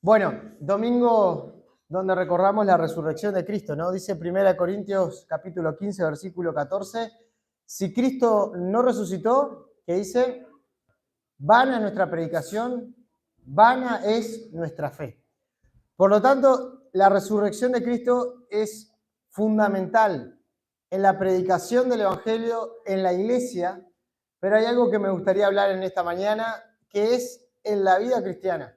Bueno, domingo donde recordamos la resurrección de Cristo, ¿no? Dice 1 Corintios capítulo 15, versículo 14, si Cristo no resucitó, ¿qué dice? Vana es nuestra predicación, vana es nuestra fe. Por lo tanto, la resurrección de Cristo es fundamental en la predicación del Evangelio, en la iglesia, pero hay algo que me gustaría hablar en esta mañana, que es en la vida cristiana.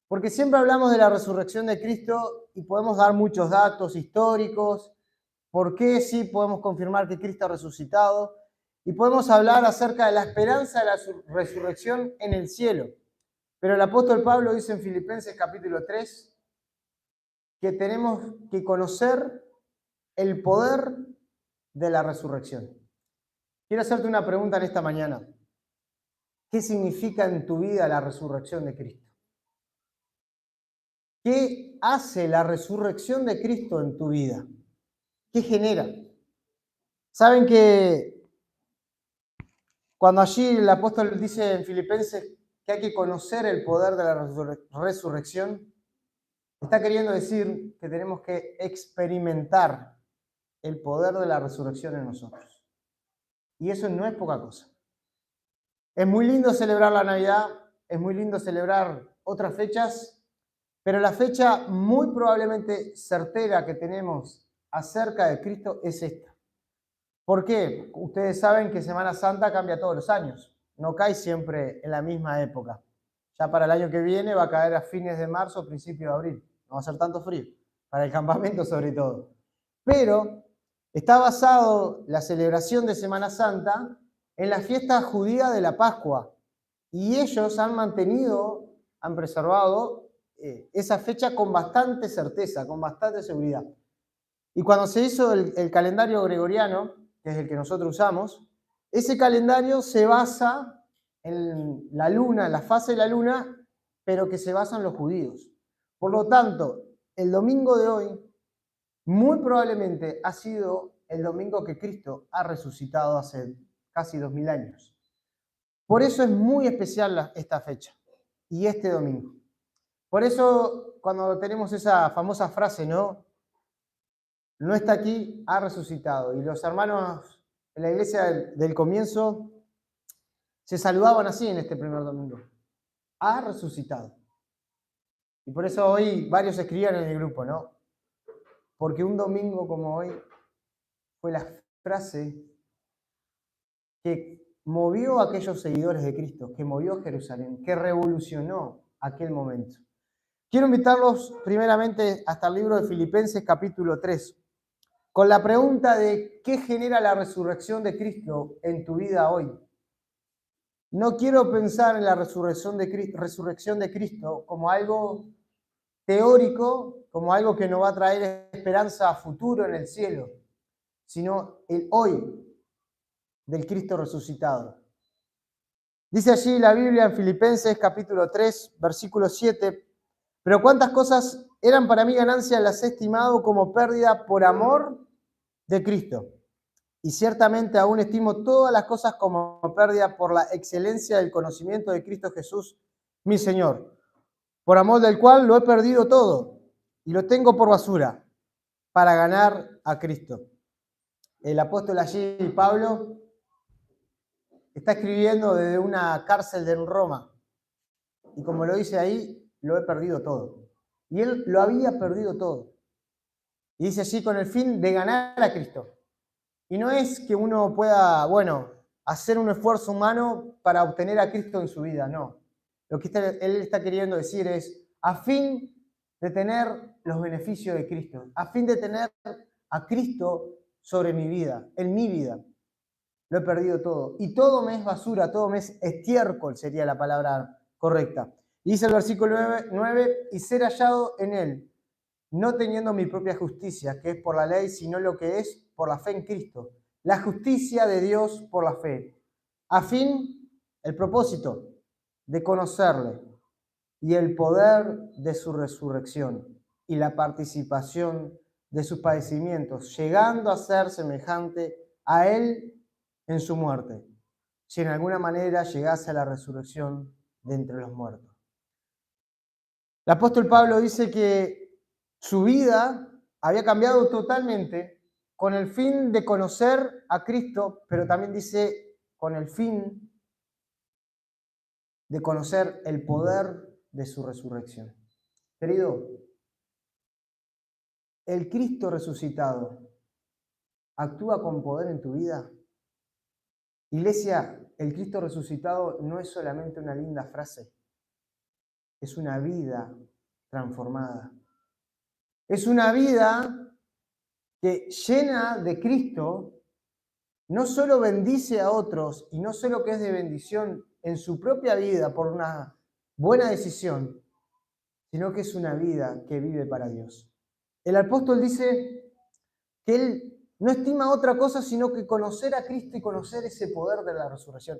Porque siempre hablamos de la resurrección de Cristo y podemos dar muchos datos históricos, por qué sí podemos confirmar que Cristo ha resucitado, y podemos hablar acerca de la esperanza de la resurrección en el cielo. Pero el apóstol Pablo dice en Filipenses capítulo 3 que tenemos que conocer el poder de la resurrección. Quiero hacerte una pregunta en esta mañana. ¿Qué significa en tu vida la resurrección de Cristo? ¿Qué hace la resurrección de Cristo en tu vida? ¿Qué genera? Saben que cuando allí el apóstol dice en Filipenses que hay que conocer el poder de la resurrección, está queriendo decir que tenemos que experimentar el poder de la resurrección en nosotros. Y eso no es poca cosa. Es muy lindo celebrar la Navidad, es muy lindo celebrar otras fechas, pero la fecha muy probablemente certera que tenemos acerca de Cristo es esta. ¿Por qué? Ustedes saben que Semana Santa cambia todos los años, no cae siempre en la misma época. Ya para el año que viene va a caer a fines de marzo o principios de abril. No va a ser tanto frío, para el campamento sobre todo. Pero está basado la celebración de Semana Santa en la fiesta judía de la Pascua. Y ellos han mantenido, han preservado esa fecha con bastante certeza, con bastante seguridad. Y cuando se hizo el calendario gregoriano, que es el que nosotros usamos, ese calendario se basa en la luna, en la fase de la luna, pero que se basa en los judíos. Por lo tanto, el domingo de hoy muy probablemente ha sido el domingo que Cristo ha resucitado hace casi 2000 años. Por eso es muy especial esta fecha y este domingo. Por eso cuando tenemos esa famosa frase, ¿no? No está aquí, ha resucitado. Y los hermanos en la iglesia del comienzo se saludaban así en este primer domingo. Ha resucitado. Y por eso hoy varios escribían en el grupo, ¿no? Porque un domingo como hoy fue la frase que movió a aquellos seguidores de Cristo, que movió a Jerusalén, que revolucionó aquel momento. Quiero invitarlos primeramente hasta el libro de Filipenses capítulo 3, con la pregunta de ¿qué genera la resurrección de Cristo en tu vida hoy? No quiero pensar en la resurrección de Cristo como algo teórico, como algo que nos va a traer esperanza a futuro en el cielo, sino el hoy del Cristo resucitado. Dice allí la Biblia en Filipenses capítulo 3, versículo 7, pero cuántas cosas eran para mí ganancia las he estimado como pérdida por amor de Cristo. Y ciertamente aún estimo todas las cosas como pérdida por la excelencia del conocimiento de Cristo Jesús, mi Señor, por amor del cual lo he perdido todo y lo tengo por basura para ganar a Cristo. El apóstol allí, Pablo, está escribiendo desde una cárcel de Roma y como lo dice ahí, lo he perdido todo. Y él lo había perdido todo. Y dice allí con el fin de ganar a Cristo. Y no es que uno pueda, bueno, hacer un esfuerzo humano para obtener a Cristo en su vida, no. Lo que él está queriendo decir es, a fin de tener los beneficios de Cristo, a fin de tener a Cristo sobre mi vida, en mi vida. Lo he perdido todo. Y todo me es basura, todo me es estiércol, sería la palabra correcta. Y dice el versículo 9, y ser hallado en él, no teniendo mi propia justicia, que es por la ley, sino lo que es por la fe en Cristo. La justicia de Dios por la fe. A fin, el propósito de conocerle y el poder de su resurrección y la participación de sus padecimientos, llegando a ser semejante a él en su muerte, si en alguna manera llegase a la resurrección de entre los muertos. El apóstol Pablo dice que su vida había cambiado totalmente con el fin de conocer a Cristo, pero también dice con el fin de conocer el poder de su resurrección. Querido, ¿el Cristo resucitado actúa con poder en tu vida? Iglesia, el Cristo resucitado no es solamente una linda frase, es una vida transformada. Es una vida que llena de Cristo no solo bendice a otros y no solo que es de bendición en su propia vida por una buena decisión, sino que es una vida que vive para Dios. El apóstol dice que él no estima otra cosa sino que conocer a Cristo y conocer ese poder de la resurrección.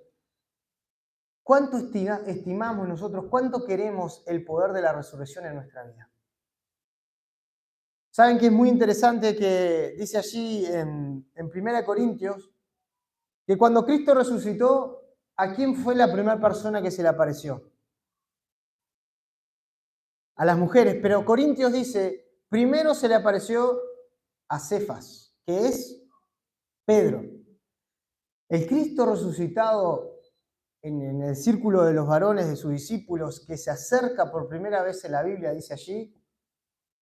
¿Cuánto estimamos nosotros, cuánto queremos el poder de la resurrección en nuestra vida? Saben que es muy interesante que dice allí en 1 Corintios que cuando Cristo resucitó, ¿a quién fue la primera persona que se le apareció? A las mujeres, pero Corintios dice, primero se le apareció a Cefas, que es Pedro. El Cristo resucitado en el círculo de los varones, de sus discípulos, que se acerca por primera vez en la Biblia, dice allí,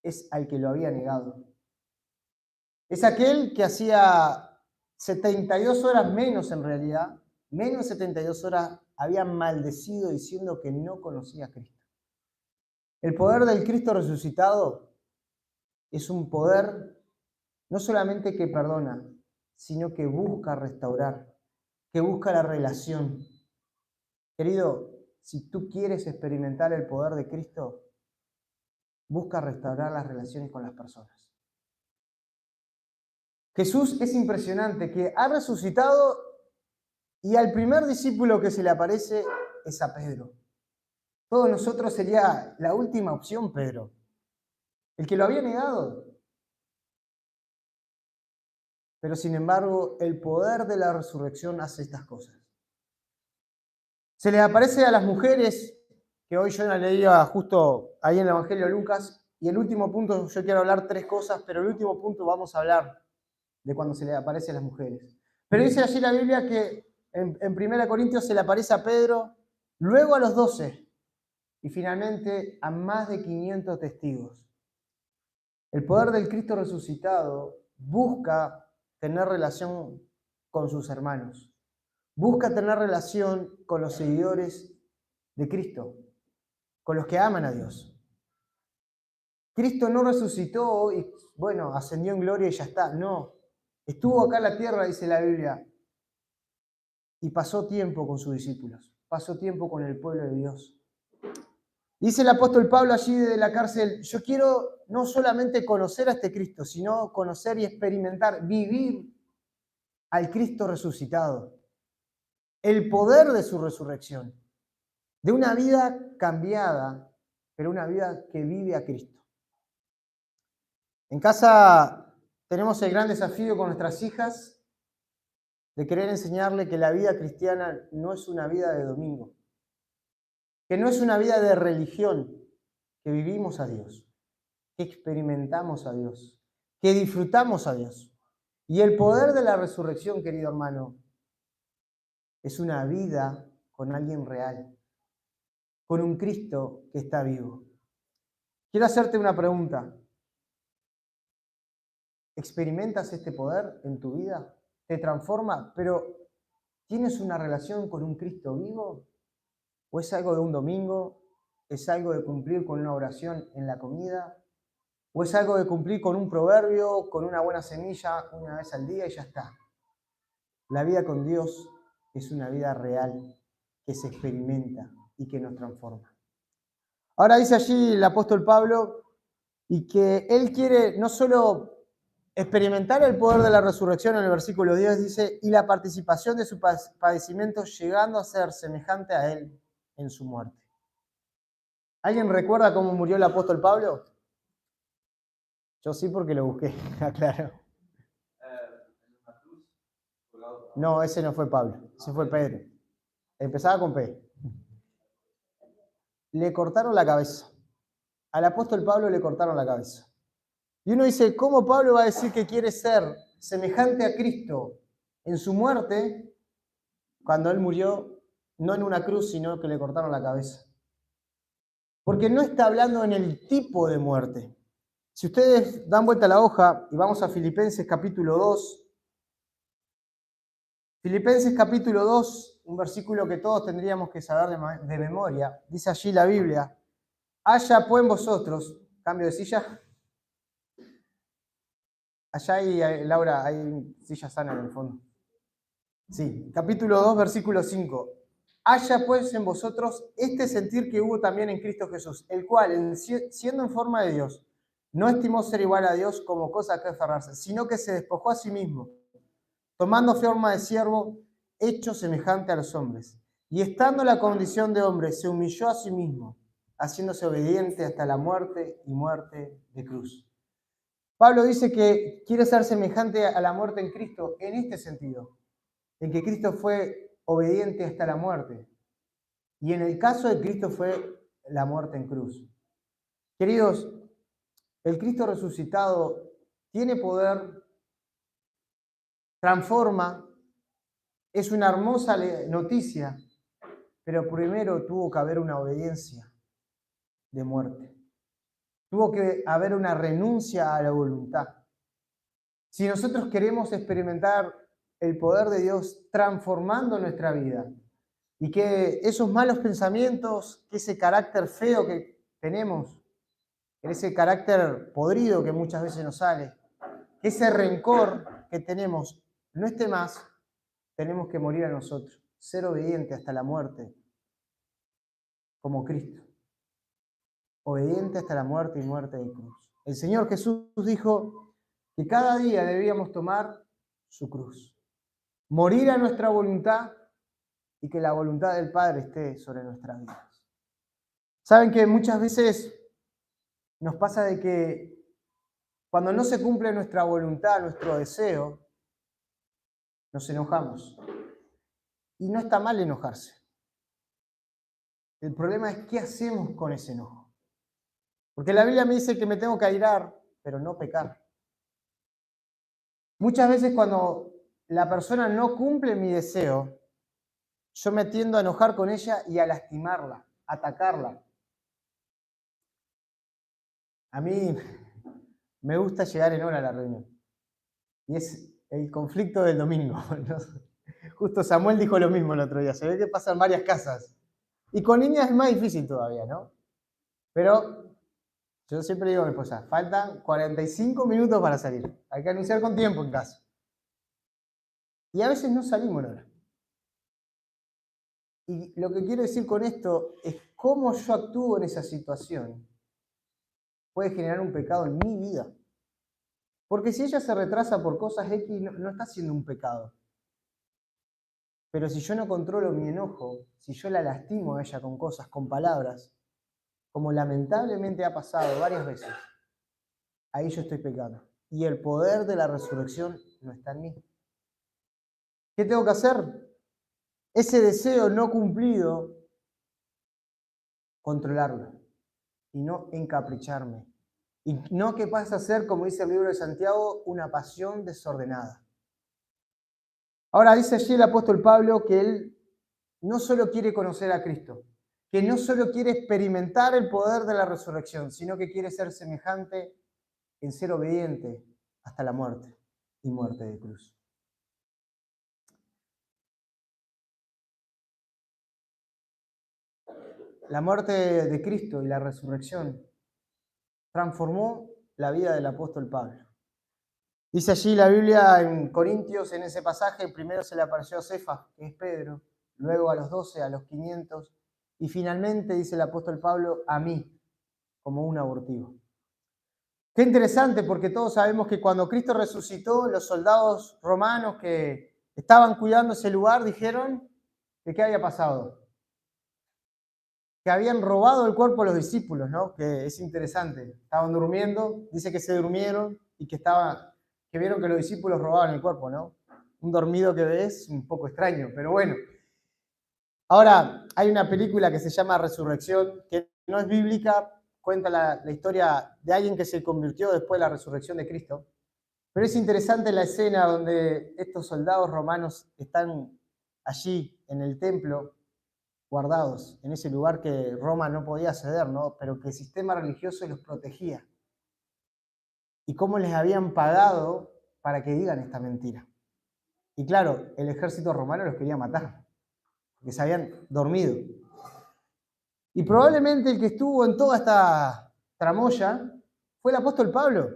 es al que lo había negado. Es aquel que hacía 72 horas menos en realidad, menos de 72 horas, había maldecido diciendo que no conocía a Cristo. El poder del Cristo resucitado es un poder no solamente que perdona, sino que busca restaurar, que busca la relación. Querido, si tú quieres experimentar el poder de Cristo, busca restaurar las relaciones con las personas. Jesús es impresionante, que ha resucitado y al primer discípulo que se le aparece es a Pedro. Todos nosotros sería la última opción, Pedro, el que lo había negado. Pero sin embargo, el poder de la resurrección hace estas cosas. Se les aparece a las mujeres, que hoy yo la leía justo ahí en el Evangelio de Lucas, y el último punto, yo quiero hablar tres cosas, pero el último punto vamos a hablar de cuando se le aparece a las mujeres. Pero dice allí la Biblia que en 1 Corintios se le aparece a Pedro, luego a los 12 y finalmente a más de 500 testigos. El poder del Cristo resucitado busca tener relación con sus hermanos, busca tener relación con los seguidores de Cristo, con los que aman a Dios. Cristo no resucitó y, bueno, ascendió en gloria y ya está. No, estuvo acá en la tierra, dice la Biblia, y pasó tiempo con sus discípulos, pasó tiempo con el pueblo de Dios. Dice el apóstol Pablo allí de la cárcel, yo quiero no solamente conocer a este Cristo, sino conocer y experimentar, vivir al Cristo resucitado, el poder de su resurrección, de una vida cambiada, pero una vida que vive a Cristo. En casa tenemos el gran desafío con nuestras hijas de querer enseñarle que la vida cristiana no es una vida de domingo, que no es una vida de religión, que vivimos a Dios, que experimentamos a Dios, que disfrutamos a Dios. Y el poder de la resurrección, querido hermano, es una vida con alguien real, con un Cristo que está vivo. Quiero hacerte una pregunta. ¿Experimentas este poder en tu vida? ¿Te transforma? ¿Pero tienes una relación con un Cristo vivo? ¿O es algo de un domingo? ¿Es algo de cumplir con una oración en la comida? ¿O es algo de cumplir con un proverbio, con una buena semilla una vez al día y ya está? La vida con Dios es una vida real que se experimenta y que nos transforma. Ahora dice allí el apóstol Pablo y que él quiere no solo experimentar el poder de la resurrección en el versículo 10, dice, y la participación de su padecimiento llegando a ser semejante a él en su muerte. ¿Alguien recuerda cómo murió el apóstol Pablo? Yo sí porque lo busqué, aclaro. No, ese no fue Pablo, ese fue Pedro. Empezaba con P. Le cortaron la cabeza. al apóstol Pablo le cortaron la cabeza. Y uno dice, ¿cómo Pablo va a decir que quiere ser semejante a Cristo en su muerte cuando él murió no en una cruz, sino que le cortaron la cabeza? Porque no está hablando en el tipo de muerte. Si ustedes dan vuelta a la hoja y vamos a Filipenses capítulo 2, Filipenses capítulo 2, un versículo que todos tendríamos que saber de memoria, dice allí la Biblia, haya pues en vosotros, cambio de silla, allá hay, Laura, hay silla sana en el fondo. Sí, capítulo 2, versículo 5. Haya pues en vosotros este sentir que hubo también en Cristo Jesús, el cual, siendo en forma de Dios, no estimó ser igual a Dios como cosa que aferrarse, sino que se despojó a sí mismo, tomando forma de siervo, hecho semejante a los hombres. Y estando en la condición de hombre, se humilló a sí mismo, haciéndose obediente hasta la muerte y muerte de cruz. Pablo dice que quiere ser semejante a la muerte en Cristo en este sentido, en que Cristo fue obediente hasta la muerte. Y en el caso de Cristo fue la muerte en cruz. Queridos, el Cristo resucitado tiene poder, transforma, es una hermosa noticia, pero primero tuvo que haber una obediencia de muerte. Tuvo que haber una renuncia a la voluntad. Si nosotros queremos experimentar el poder de Dios transformando nuestra vida y que esos malos pensamientos, que ese carácter feo que tenemos, ese carácter podrido que muchas veces nos sale, que ese rencor que tenemos no esté más, tenemos que morir a nosotros, ser obediente hasta la muerte, como Cristo. Obediente hasta la muerte y muerte de cruz. El Señor Jesús dijo que cada día debíamos tomar su cruz, morir a nuestra voluntad y que la voluntad del Padre esté sobre nuestras vidas. Saben que muchas veces nos pasa de que cuando no se cumple nuestra voluntad, nuestro deseo, nos enojamos. Y no está mal enojarse. El problema es qué hacemos con ese enojo. Porque la Biblia me dice que me tengo que airar, pero no pecar. Muchas veces cuando la persona no cumple mi deseo, yo me tiendo a enojar con ella y a lastimarla, a atacarla. A mí me gusta llegar en hora a la reunión. Y es el conflicto del domingo, ¿no? Justo Samuel dijo lo mismo el otro día. Se ve que pasa en varias casas. Y con niñas es más difícil todavía, ¿no? Pero yo siempre digo a mi esposa, faltan 45 minutos para salir. Hay que anunciar con tiempo en casa. Y a veces no salimos en hora. Y lo que quiero decir con esto es cómo yo actúo en esa situación puede generar un pecado en mi vida. Porque si ella se retrasa por cosas X, no está haciendo un pecado. Pero si yo no controlo mi enojo, si yo la lastimo a ella con cosas, con palabras, como lamentablemente ha pasado varias veces, ahí yo estoy pecando. Y el poder de la resurrección no está en mí. ¿Qué tengo que hacer? Ese deseo no cumplido, controlarlo y no encapricharme. Y no que pase a ser, como dice el libro de Santiago, una pasión desordenada. Ahora dice allí el apóstol Pablo que él no solo quiere conocer a Cristo, que no solo quiere experimentar el poder de la resurrección, sino que quiere ser semejante en ser obediente hasta la muerte y muerte de cruz. La muerte de Cristo y la resurrección transformó la vida del apóstol Pablo. Dice allí la Biblia en Corintios, en ese pasaje, primero se le apareció a Cefas, que es Pedro, luego a los 12, a los 500, y finalmente, dice el apóstol Pablo, a mí, como un abortivo. Qué interesante, porque todos sabemos que cuando Cristo resucitó, los soldados romanos que estaban cuidando ese lugar dijeron que qué había pasado. Que habían robado el cuerpo a los discípulos, ¿no? Que es interesante. Estaban durmiendo, dice que se durmieron y que vieron que los discípulos robaban el cuerpo, ¿no? Un dormido que ves, un poco extraño, pero bueno. Ahora, hay una película que se llama Resurrección, que no es bíblica, cuenta la historia de alguien que se convirtió después de la resurrección de Cristo. Pero es interesante la escena donde estos soldados romanos están allí en el templo, guardados, en ese lugar que Roma no podía ceder, ¿no? Pero que el sistema religioso los protegía. Y cómo les habían pagado para que digan esta mentira. Y claro, el ejército romano los quería matar, porque se habían dormido. Y probablemente el que estuvo en toda esta tramoya fue el apóstol Pablo.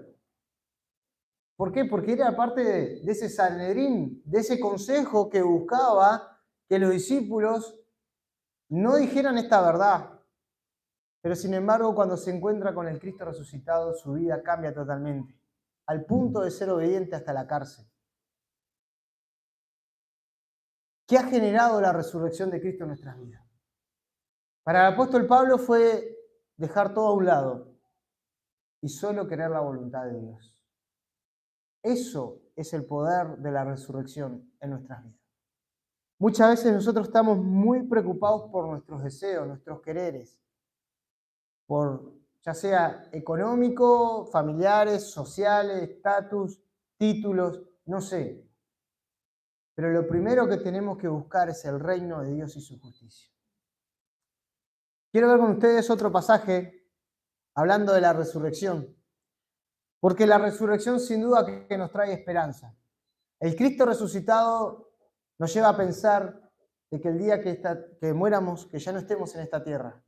¿Por qué? Porque era parte de ese Sanedrín, de ese consejo que buscaba que los discípulos no dijeran esta verdad. Pero sin embargo, cuando se encuentra con el Cristo resucitado, su vida cambia totalmente, al punto de ser obediente hasta la cárcel. ¿Qué ha generado la resurrección de Cristo en nuestras vidas? Para el apóstol Pablo fue dejar todo a un lado y solo querer la voluntad de Dios. Eso es el poder de la resurrección en nuestras vidas. Muchas veces nosotros estamos muy preocupados por nuestros deseos, nuestros quereres, por ya sea económico, familiares, sociales, estatus, títulos, no sé. Pero lo primero que tenemos que buscar es el reino de Dios y su justicia. Quiero ver con ustedes otro pasaje hablando de la resurrección, porque la resurrección sin duda que nos trae esperanza. El Cristo resucitado nos lleva a pensar de que el día que muéramos, que ya no estemos en esta tierra,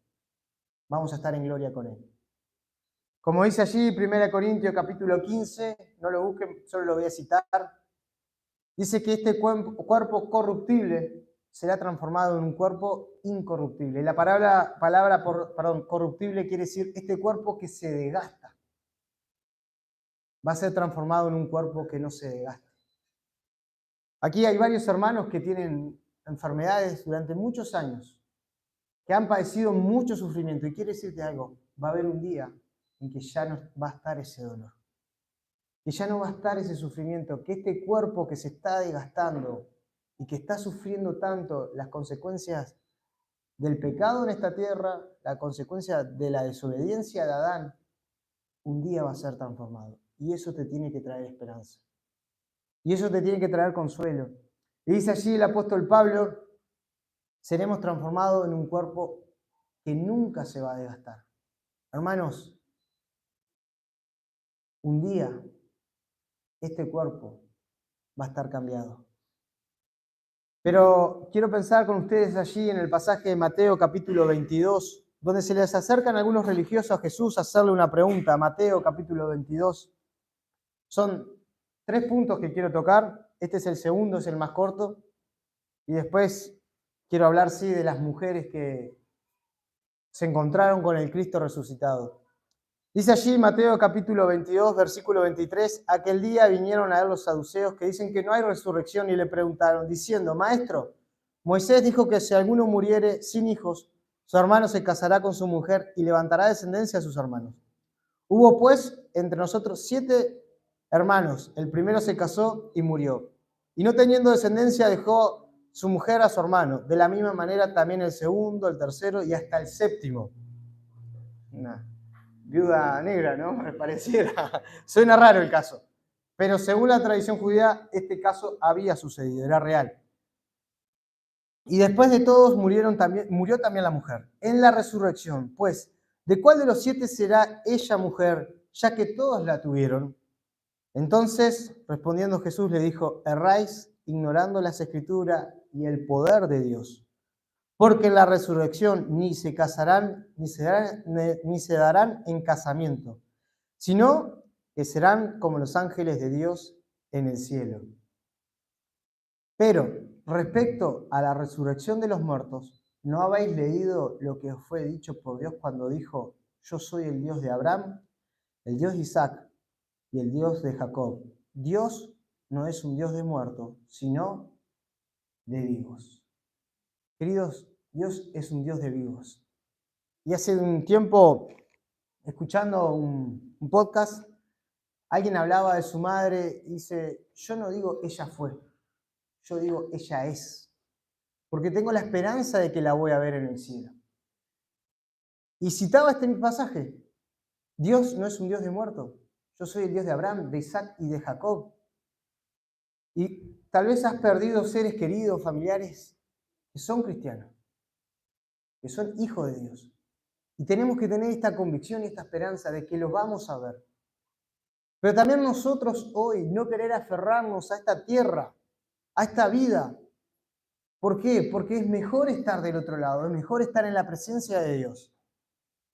vamos a estar en gloria con Él. Como dice allí 1 Corintios capítulo 15, no lo busquen, solo lo voy a citar, dice que este cuerpo corruptible será transformado en un cuerpo incorruptible. Y la palabra corruptible quiere decir este cuerpo que se desgasta. Va a ser transformado en un cuerpo que no se desgasta. Aquí hay varios hermanos que tienen enfermedades durante muchos años, que han padecido mucho sufrimiento. Y quiere decirte algo, va a haber un día en que ya no va a estar ese dolor, que ya no va a estar ese sufrimiento, que este cuerpo que se está desgastando y que está sufriendo tanto las consecuencias del pecado en esta tierra, la consecuencia de la desobediencia de Adán, un día va a ser transformado. Y eso te tiene que traer esperanza. Y eso te tiene que traer consuelo. Y dice allí el apóstol Pablo, seremos transformados en un cuerpo que nunca se va a desgastar. Hermanos, un día este cuerpo va a estar cambiado. Pero quiero pensar con ustedes allí en el pasaje de Mateo capítulo 22, donde se les acercan algunos religiosos a Jesús a hacerle una pregunta. Mateo capítulo 22. Son 3 puntos que quiero tocar. Este es el segundo, es el más corto. Y después quiero hablar, sí, de las mujeres que se encontraron con el Cristo resucitado. Dice allí Mateo capítulo 22, versículo 23, aquel día vinieron a él los saduceos que dicen que no hay resurrección y le preguntaron, diciendo, Maestro, Moisés dijo que si alguno muriere sin hijos, su hermano se casará con su mujer y levantará descendencia a sus hermanos. Hubo pues entre nosotros 7 hermanos, el primero se casó y murió, y no teniendo descendencia dejó su mujer a su hermano, de la misma manera también el segundo, el tercero y hasta el séptimo. Una viuda negra, ¿no? Me pareciera. Suena raro el caso. Pero según la tradición judía, este caso había sucedido, era real. Y después de todos murió también la mujer. En la resurrección, pues, ¿de cuál de los 7 será ella mujer, ya que todos la tuvieron? Entonces, respondiendo Jesús, le dijo, erráis ignorando las Escrituras y el poder de Dios. Porque en la resurrección ni se casarán, ni se darán en casamiento, sino que serán como los ángeles de Dios en el cielo. Pero respecto a la resurrección de los muertos, ¿no habéis leído lo que os fue dicho por Dios cuando dijo, yo soy el Dios de Abraham, el Dios de Isaac y el Dios de Jacob? Dios no es un Dios de muertos, sino de vivos. Queridos, Dios es un Dios de vivos. Y hace un tiempo, escuchando un podcast, alguien hablaba de su madre y dice, yo no digo ella fue, yo digo ella es, porque tengo la esperanza de que la voy a ver en el cielo. Y citaba este pasaje, Dios no es un Dios de muertos. Yo soy el Dios de Abraham, de Isaac y de Jacob. Y tal vez has perdido seres queridos, familiares, que son cristianos, que son hijos de Dios. Y tenemos que tener esta convicción y esta esperanza de que los vamos a ver. Pero también nosotros hoy no querer aferrarnos a esta tierra, a esta vida. ¿Por qué? Porque es mejor estar del otro lado, es mejor estar en la presencia de Dios.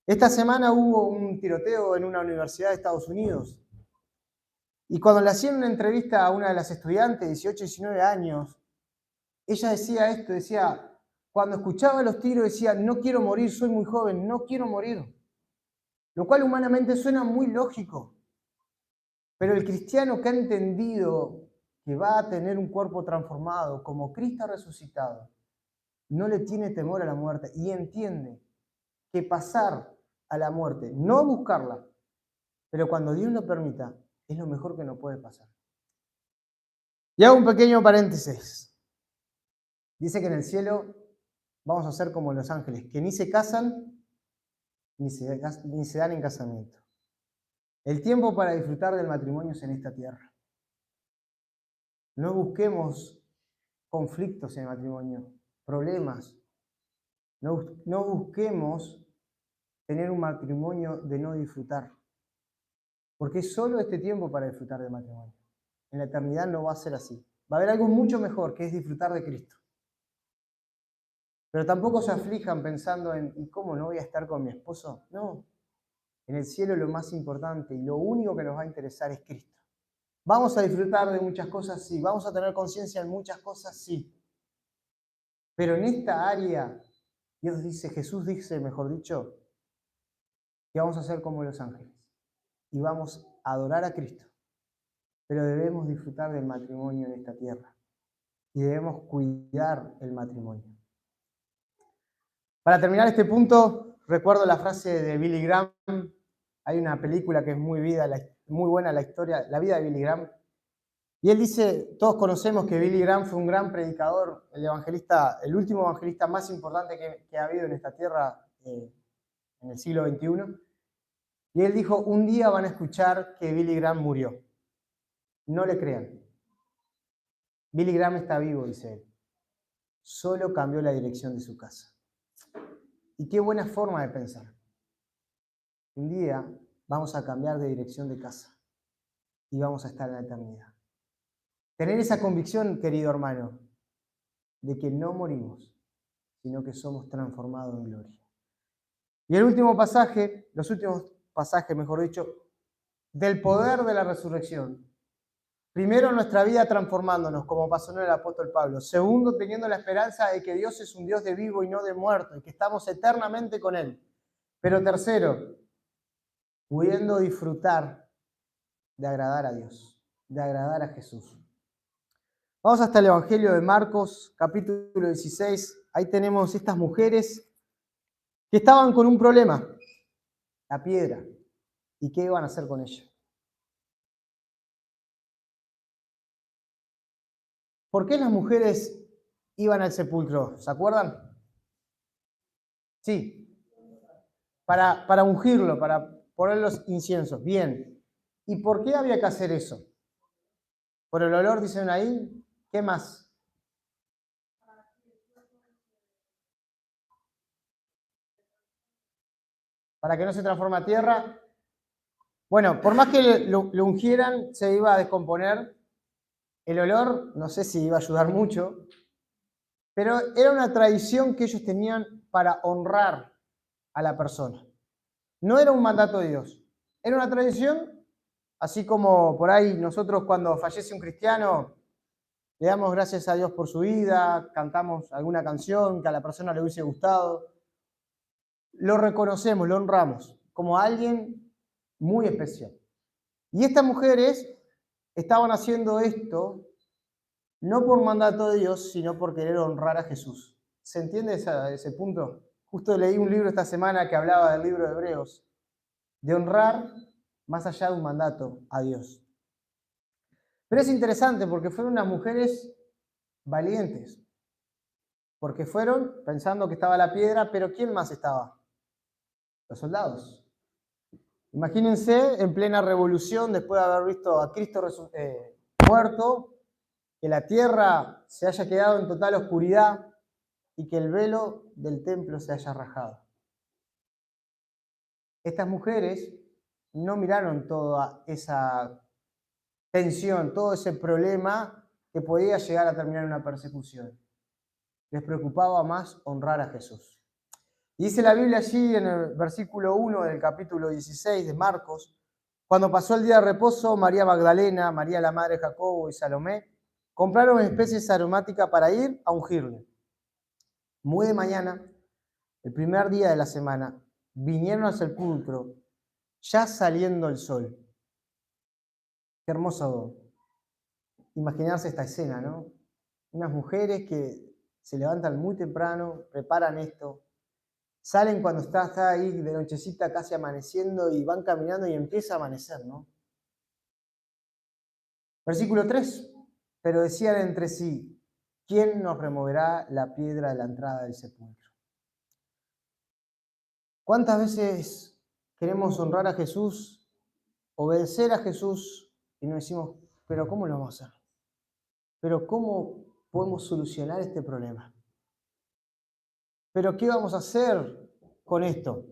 Esta semana hubo un tiroteo en una universidad de Estados Unidos. Y cuando le hacían una entrevista a una de las estudiantes, 18, 19 años, ella decía esto, decía, cuando escuchaba los tiros decía, no quiero morir, soy muy joven, no quiero morir. Lo cual humanamente suena muy lógico. Pero el cristiano que ha entendido que va a tener un cuerpo transformado como Cristo resucitado, no le tiene temor a la muerte y entiende que pasar a la muerte, no buscarla, pero cuando Dios lo permita, es lo mejor que nos puede pasar. Y hago un pequeño paréntesis. Dice que en el cielo vamos a ser como los ángeles, que ni se casan ni se dan en casamiento. El tiempo para disfrutar del matrimonio es en esta tierra. No busquemos conflictos en el matrimonio, problemas. No busquemos tener un matrimonio de no disfrutar. Porque es solo este tiempo para disfrutar del matrimonio. En la eternidad no va a ser así. Va a haber algo mucho mejor, que es disfrutar de Cristo. Pero tampoco se aflijan pensando en, ¿y cómo no voy a estar con mi esposo? No. En el cielo lo más importante y lo único que nos va a interesar es Cristo. ¿Vamos a disfrutar de muchas cosas? Sí. ¿Vamos a tener conciencia en muchas cosas? Sí. Pero en esta área, Dios dice, Jesús dice, mejor dicho, que vamos a ser como los ángeles. Y vamos a adorar a Cristo. Pero debemos disfrutar del matrimonio en esta tierra. Y debemos cuidar el matrimonio. Para terminar este punto, recuerdo la frase de Billy Graham. Hay una película que es muy buena la historia, la vida de Billy Graham. Y él dice, todos conocemos que Billy Graham fue un gran predicador, el evangelista, el último evangelista más importante que ha habido en esta tierra en el siglo XXI. Y él dijo, un día van a escuchar que Billy Graham murió. No le crean. Billy Graham está vivo, dice él. Solo cambió la dirección de su casa. Y qué buena forma de pensar. Un día vamos a cambiar de dirección de casa y vamos a estar en la eternidad. Tener esa convicción, querido hermano, de que no morimos, sino que somos transformados en gloria. Y el último pasaje, los últimos pasajes, mejor dicho, del poder de la resurrección. Primero, nuestra vida transformándonos, como pasó en el apóstol Pablo. Segundo, teniendo la esperanza de que Dios es un Dios de vivo y no de muerto, y que estamos eternamente con Él. Pero tercero, pudiendo disfrutar de agradar a Dios, de agradar a Jesús. Vamos hasta el Evangelio de Marcos, capítulo 16. Ahí tenemos estas mujeres que estaban con un problema, la piedra. ¿Y qué iban a hacer con ella? ¿Por qué las mujeres iban al sepulcro? ¿Se acuerdan? Sí, para ungirlo, para poner los inciensos. Bien. ¿Y por qué había que hacer eso? ¿Por el olor, dicen ahí? ¿Qué más? Para que no se transforme a tierra. Bueno, por más que lo ungieran, se iba a descomponer. El olor, no sé si iba a ayudar mucho, pero era una tradición que ellos tenían para honrar a la persona. No era un mandato de Dios. Era una tradición, así como por ahí nosotros cuando fallece un cristiano, le damos gracias a Dios por su vida, cantamos alguna canción que a la persona le hubiese gustado. Lo reconocemos, lo honramos como alguien muy especial. Y estas mujeres estaban haciendo esto no por mandato de Dios, sino por querer honrar a Jesús. ¿Se entiende ese punto? Justo leí un libro esta semana que hablaba del libro de Hebreos, de honrar más allá de un mandato a Dios. Pero es interesante porque fueron unas mujeres valientes, porque fueron pensando que estaba la piedra, pero ¿quién más estaba? Los soldados. Imagínense en plena revolución, después de haber visto a Cristo muerto, que la tierra se haya quedado en total oscuridad y que el velo del templo se haya rajado. Estas mujeres no miraron toda esa tensión, todo ese problema que podía llegar a terminar en una persecución. Les preocupaba más honrar a Jesús. Y dice la Biblia allí en el versículo 1 del capítulo 16 de Marcos: cuando pasó el día de reposo, María Magdalena, María la madre de Jacobo y Salomé compraron especies aromáticas para ir a ungirle. Muy de mañana, el primer día de la semana, vinieron al sepulcro, ya saliendo el sol. Qué hermoso imaginarse esta escena, ¿no? Unas mujeres que se levantan muy temprano, preparan esto, salen cuando está ahí de nochecita casi amaneciendo y van caminando y empieza a amanecer, ¿no? Versículo 3. Pero decían entre sí: ¿quién nos removerá la piedra de la entrada del sepulcro? ¿Cuántas veces queremos honrar a Jesús, obedecer a Jesús y nos decimos: pero ¿cómo lo vamos a hacer? ¿Pero cómo podemos solucionar este problema? ¿Pero qué vamos a hacer con esto?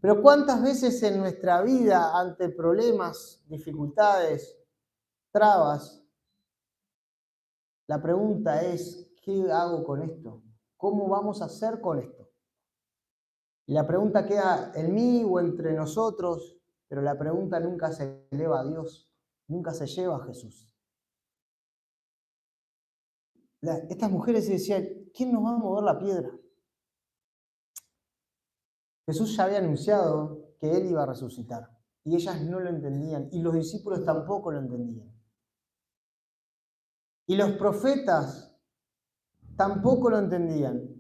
Pero ¿cuántas veces en nuestra vida, ante problemas, dificultades, trabas, la pregunta es: ¿qué hago con esto? ¿Cómo vamos a hacer con esto? Y la pregunta queda en mí o entre nosotros, pero la pregunta nunca se eleva a Dios, nunca se lleva a Jesús. Estas mujeres decían: ¿quién nos va a mover la piedra? Jesús ya había anunciado que Él iba a resucitar y ellas no lo entendían y los discípulos tampoco lo entendían. Y los profetas tampoco lo entendían.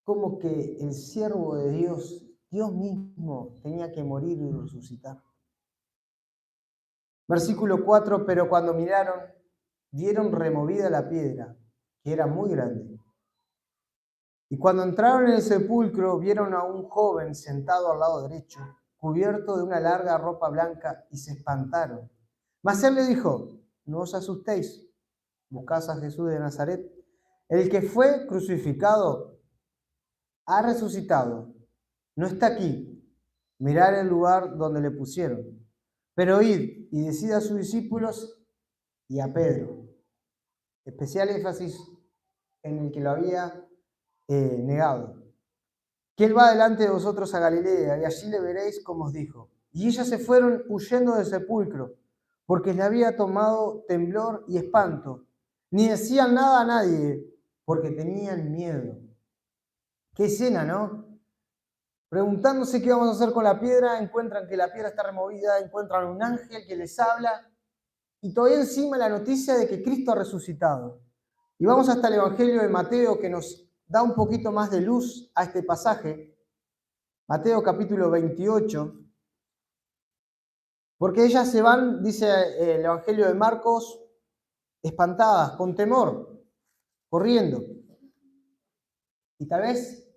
Como que el siervo de Dios, Dios mismo, tenía que morir y resucitar. Versículo 4, pero cuando miraron, vieron removida la piedra, que era muy grande. Y cuando entraron en el sepulcro, vieron a un joven sentado al lado derecho, cubierto de una larga ropa blanca, y se espantaron. Mas él le dijo: no os asustéis, buscad a Jesús de Nazaret, el que fue crucificado ha resucitado, no está aquí, mirad el lugar donde le pusieron. Pero id y decid a sus discípulos y a Pedro, especial énfasis en el que lo había negado, que él va delante de vosotros a Galilea, y allí le veréis como os dijo. Y ellas se fueron huyendo del sepulcro, porque le había tomado temblor y espanto. Ni decían nada a nadie, porque tenían miedo. Qué escena, ¿no? Preguntándose qué vamos a hacer con la piedra, encuentran que la piedra está removida, encuentran un ángel que les habla, y todavía encima la noticia de que Cristo ha resucitado. Y vamos hasta el Evangelio de Mateo, que nos da un poquito más de luz a este pasaje. Mateo capítulo 28. Porque ellas se van, dice el Evangelio de Marcos, espantadas, con temor, corriendo. Y tal vez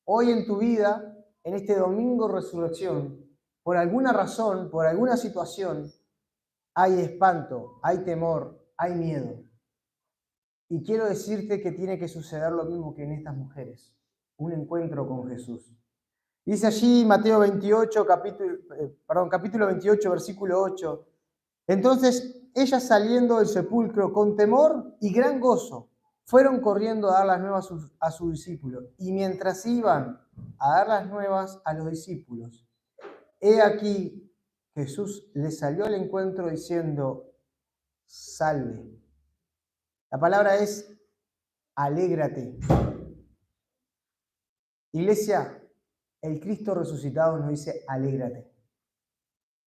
hoy en tu vida, en este domingo de resurrección, por alguna razón, por alguna situación, hay espanto, hay temor, hay miedo. Y quiero decirte que tiene que suceder lo mismo que en estas mujeres, un encuentro con Jesús. Dice allí Mateo 28, capítulo 28, versículo 8. Entonces ellas, saliendo del sepulcro con temor y gran gozo, fueron corriendo a dar las nuevas a sus discípulos. Y mientras iban a dar las nuevas a los discípulos, he aquí Jesús les salió al encuentro diciendo: salve. La palabra es alégrate. Iglesia, el Cristo resucitado nos dice: alégrate.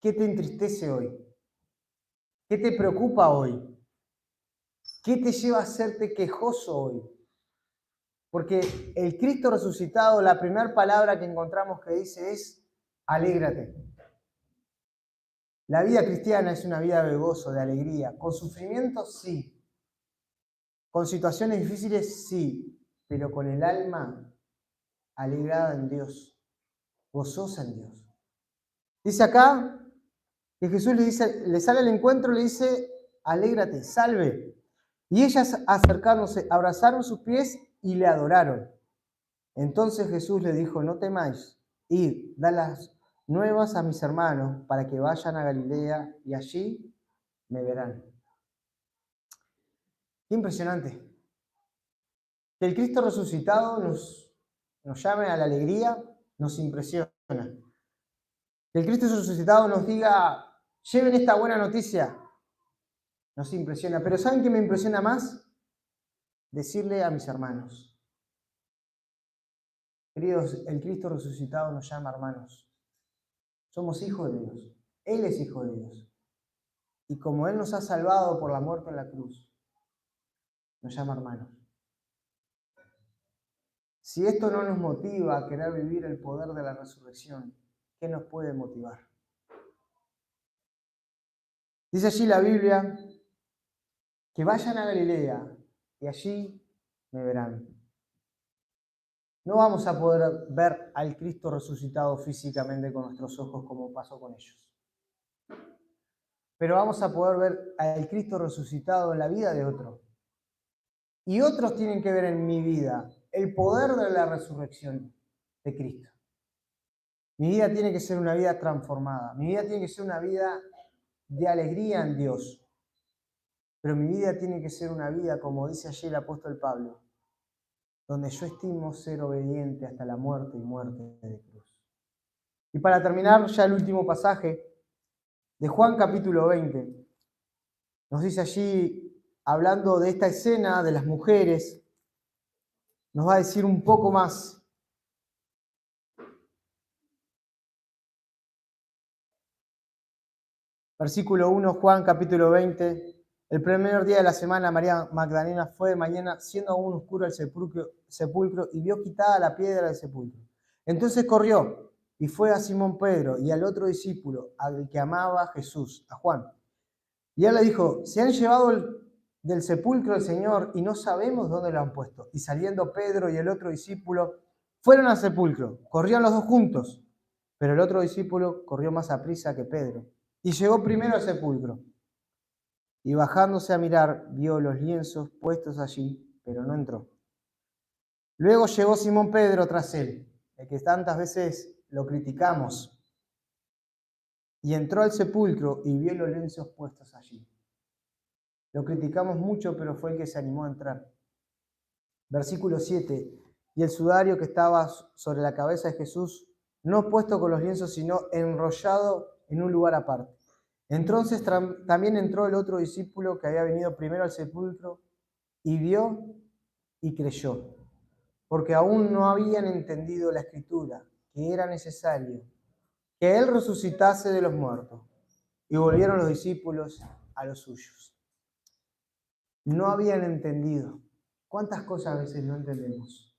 ¿Qué te entristece hoy? ¿Qué te preocupa hoy? ¿Qué te lleva a hacerte quejoso hoy? Porque el Cristo resucitado, la primera palabra que encontramos que dice es: alégrate. La vida cristiana es una vida de gozo, de alegría. Con sufrimientos, sí. Con situaciones difíciles, sí. Pero con el alma alegrada en Dios. gozosa en Dios. Dice acá que Jesús le sale al encuentro y le dice, alégrate, salve. Y ellas acercándose, abrazaron sus pies y le adoraron. Entonces Jesús le dijo, no temáis, id, da las nuevas a mis hermanos para que vayan a Galilea y allí me verán. Qué impresionante. Que el Cristo resucitado nos llame a la alegría, nos impresiona. Que el Cristo resucitado nos diga, lleven esta buena noticia, nos impresiona. Pero ¿saben qué me impresiona más? Decirle a mis hermanos. Queridos, el Cristo resucitado nos llama hermanos. Somos hijos de Dios. Él es hijo de Dios. Y como Él nos ha salvado por la muerte en la cruz, nos llama hermanos. Si esto no nos motiva a querer vivir el poder de la resurrección, ¿qué nos puede motivar? Dice allí la Biblia que vayan a Galilea y allí me verán. No vamos a poder ver al Cristo resucitado físicamente con nuestros ojos como pasó con ellos. Pero vamos a poder ver al Cristo resucitado en la vida de otro. Y otros tienen que ver en mi vida el poder de la resurrección de Cristo. Mi vida tiene que ser una vida transformada. Mi vida tiene que ser una vida de alegría en Dios. Pero mi vida tiene que ser una vida, como dice allí el apóstol Pablo, donde yo estimo ser obediente hasta la muerte y muerte de cruz. Y para terminar ya el último pasaje de Juan capítulo 20, nos dice allí, hablando de esta escena de las mujeres, nos va a decir un poco más. Versículo 1, Juan capítulo 20. El primer día de la semana, María Magdalena fue de mañana, siendo aún oscuro el sepulcro, y vio quitada la piedra del sepulcro. Entonces corrió y fue a Simón Pedro y al otro discípulo, al que amaba a Jesús, a Juan. Y él le dijo, se han llevado del sepulcro al Señor y no sabemos dónde lo han puesto. Y saliendo Pedro y el otro discípulo fueron al sepulcro. Corrían los dos juntos, pero el otro discípulo corrió más aprisa que Pedro y llegó primero al sepulcro. Y bajándose a mirar, vio los lienzos puestos allí, pero no entró. Luego llegó Simón Pedro tras él, el que tantas veces lo criticamos, y entró al sepulcro y vio los lienzos puestos allí. Lo criticamos mucho, pero fue el que se animó a entrar. Versículo 7. Y el sudario que estaba sobre la cabeza de Jesús, no puesto con los lienzos, sino enrollado en un lugar aparte. Entonces también entró el otro discípulo que había venido primero al sepulcro y vio y creyó, porque aún no habían entendido la escritura, que era necesario que Él resucitase de los muertos. Y volvieron los discípulos a los suyos. No habían entendido. ¿Cuántas cosas a veces no entendemos?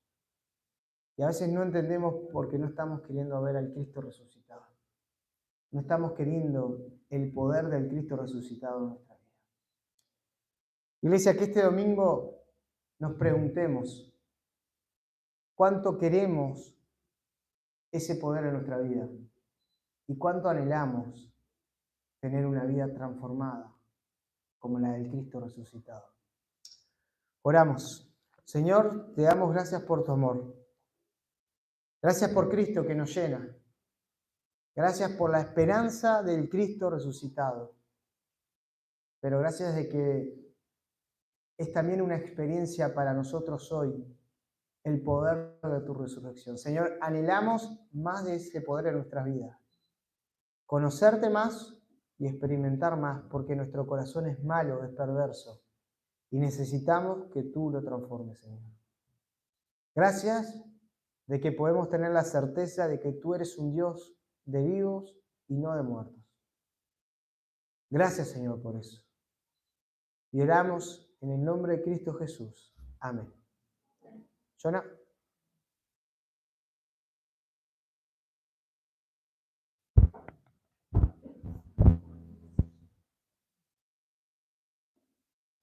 Y a veces no entendemos porque no estamos queriendo ver al Cristo resucitado. No estamos queriendo el poder del Cristo resucitado en nuestra vida. Iglesia, que este domingo nos preguntemos cuánto queremos ese poder en nuestra vida y cuánto anhelamos tener una vida transformada como la del Cristo resucitado. Oramos. Señor, te damos gracias por tu amor. Gracias por Cristo que nos llena. Gracias por la esperanza del Cristo resucitado. Pero gracias de que es también una experiencia para nosotros hoy el poder de tu resurrección. Señor, anhelamos más de ese poder en nuestras vidas. Conocerte más y experimentar más, porque nuestro corazón es malo, es perverso. Y necesitamos que tú lo transformes, Señor. Gracias de que podemos tener la certeza de que tú eres un Dios de vivos y no de muertos. Gracias, Señor, por eso. Y oramos en el nombre de Cristo Jesús. Amén. Jonah.